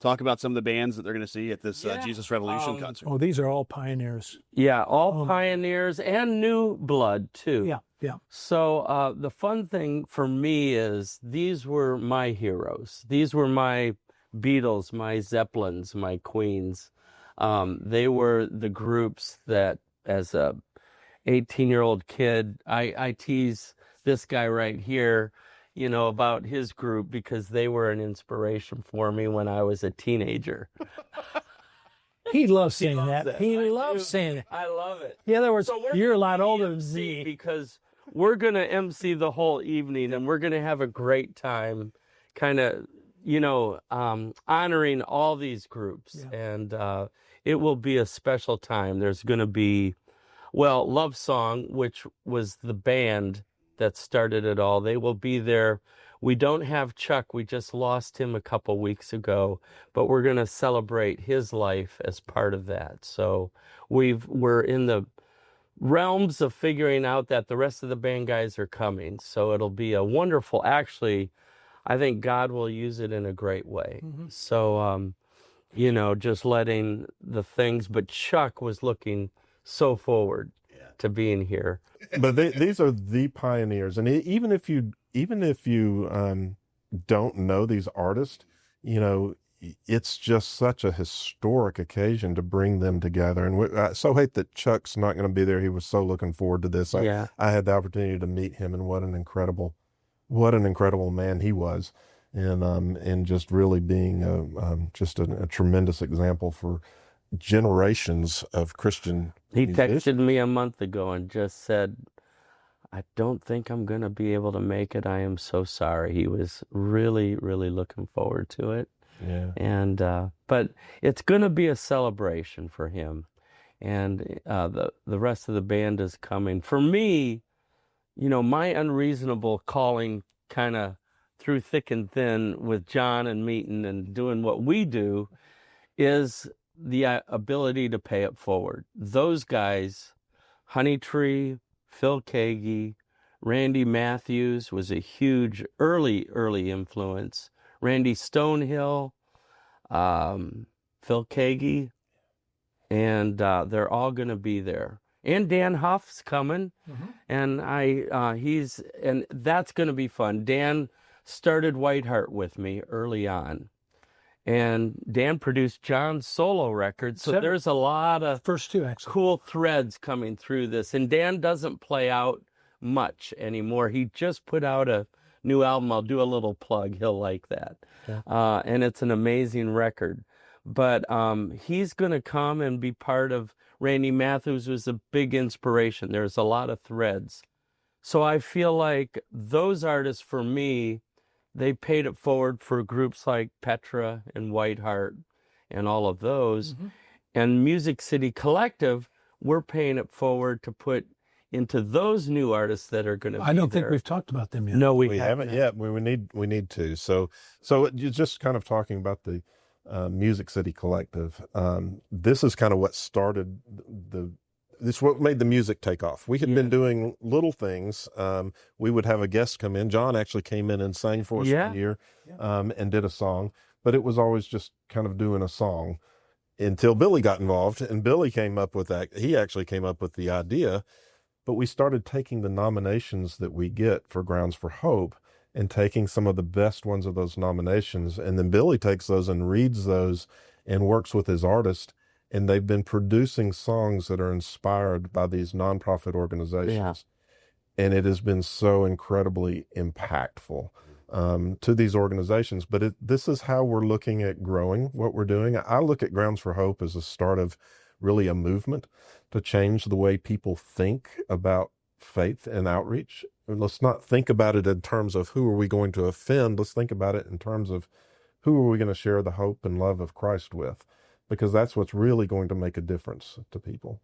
talk about some of the bands that they're going to see at this Jessu Revolution concert. Oh, these are all pioneers. Yeah, all pioneers and new blood, too. Yeah, yeah. So the fun thing for me is these were my heroes. These were my Beatles, my Zeppelins, my Queens. They were the groups that, as a 18-year-old kid, I tease this guy right here, you know, about his group because they were an inspiration for me when I was a teenager. He loves saying that. He loves saying it. I love it. In other words, you're a lot older than Z. Because we're going to MC the whole evening and we're going to have a great time kind of, you know, honoring all these groups. Yeah. And it will be a special time. There's going to be, well, Love Song, which was the band that started it all. They will be there. We don't have Chuck. We just lost him a couple weeks ago, but we're going to celebrate his life as part of that. So we're in the realms of figuring out that the rest of the band guys are coming. So it'll be a wonderful, actually, I think God will use it in a great way. Mm-hmm. So, you know, just letting the things, but Chuck was looking so forward to being here. But these are the pioneers, and even if you don't know these artists, you know, it's just such a historic occasion to bring them together. And I so hate that Chuck's not going to be there. He was so looking forward to this. I had the opportunity to meet him, and what an incredible man he was, and just really being just a tremendous example for generations of Christian musicians. Texted me a month ago and just said, I don't think I'm going to be able to make it. I am so sorry. He was really, really looking forward to it. Yeah. And, but it's going to be a celebration for him. And the rest of the band is coming. For me, you know, my unreasonable calling kind of through thick and thin with John and Meaton and doing what we do is the ability to pay it forward. Those guys, Honeytree, Phil Keaggy, Randy Matthews was a huge early influence. Randy Stonehill, Phil Keaggy, and they're all going to be there. And Dan Huff's coming, and and that's going to be fun. Dan started Whiteheart with me early on. And Dan produced John's solo record, so there's a lot of first two, actually, cool threads coming through this. And Dan doesn't play out much anymore. He just put out a new album. I'll do a little plug. He'll like that. Yeah. And it's an amazing record. But he's going to come and be part of Randy Matthews was a big inspiration. There's a lot of threads. So I feel like those artists, for me, they paid it forward for groups like Petra and Whiteheart and all of those. And Music City Collective, we're paying it forward to put into those new artists that are going to be I don't think we've talked about them yet. No, we haven't yet. We need to. So you're just kind of talking about the Music City Collective. This is kind of what started this is what made the music take off. We had been doing little things. We would have a guest come in. John actually came in and sang for us one year and did a song, but it was always just kind of doing a song until Billy got involved, and Billy came up with that. He actually came up with the idea, but we started taking the nominations that we get for Grounds for Hope and taking some of the best ones of those nominations, and then Billy takes those and reads those and works with his artist. And they've been producing songs that are inspired by these nonprofit organizations. Yeah. And it has been so incredibly impactful to these organizations. But this is how we're looking at growing what we're doing. I look at Grounds for Hope as a start of really a movement to change the way people think about faith and outreach. And let's not think about it in terms of who are we going to offend. Let's think about it in terms of who are we going to share the hope and love of Christ with. Because that's what's really going to make a difference to people.